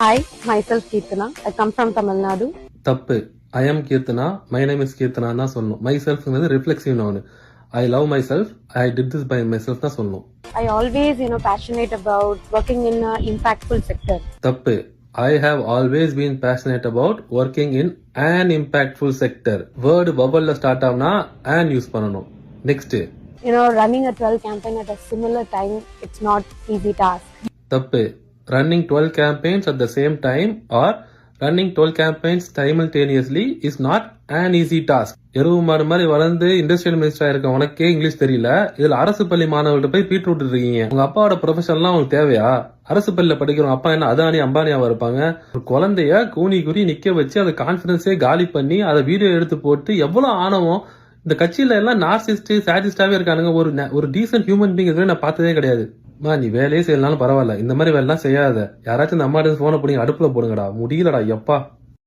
Hi, myself Keertana. I come from Tamil Nadu. தப்பு. I am Keerthana, my name is Keerthana தான் சொல்லணும். My செல்ஃப்ங்கிறது reflexive noun. I love myself, I did this by myself தான் சொல்லணும். I always, passionate about working in an impactful sector. தப்பு. I have always been passionate about working in an impactful sector. Word பபல்ல start ஆகுனா an use பண்ணணும். Next. Running a 12 campaign at a similar time, it's not easy task. தப்பு. Running 12 campaigns at the same time or running 12 campaigns simultaneously is not an easy task. எருவு மாடு மாதிரி வளர்ந்து industrial மினிஸ்டரா இருக்க உனக்கே இங்கிலீஷ் தெரியல, இதுல அரசு பள்ளி மாணவர்கள்ட்ட போய் பீட் விட்டு இருக்கீங்க. உங்க அப்பாவோட ப்ரொஃபஷன்லாம் உங்களுக்கு தேவையா? அரசு பள்ளியில படிக்கிறோம் அப்பா என்ன அதானி அம்பானியாவா இருப்பாங்க? ஒரு குழந்தைய கூனி குறி நிக்க வச்சு அதை கான்பிடன்ஸே காலி பண்ணி அதை வீடியோ எடுத்து போட்டு எவ்வளவு ஆணவம். இந்த கட்சியில எல்லாம் நார்சிஸ்ட் சாடிஸ்டாவே இருக்கானுங்க. ஒரு டீசென்ட் ஹியூமன் பீங் இதுவரை நான் பார்த்ததே கிடையாது. நீ வேலையே செய்யலனாலும் பரவாயில்ல, இந்த மாதிரி வேலை எல்லாம் செய்யாத. யாராச்சும் இந்த அம்மா போனை போடுங்க, அடுப்புல போடுங்கடா, முடியலடா எப்பா.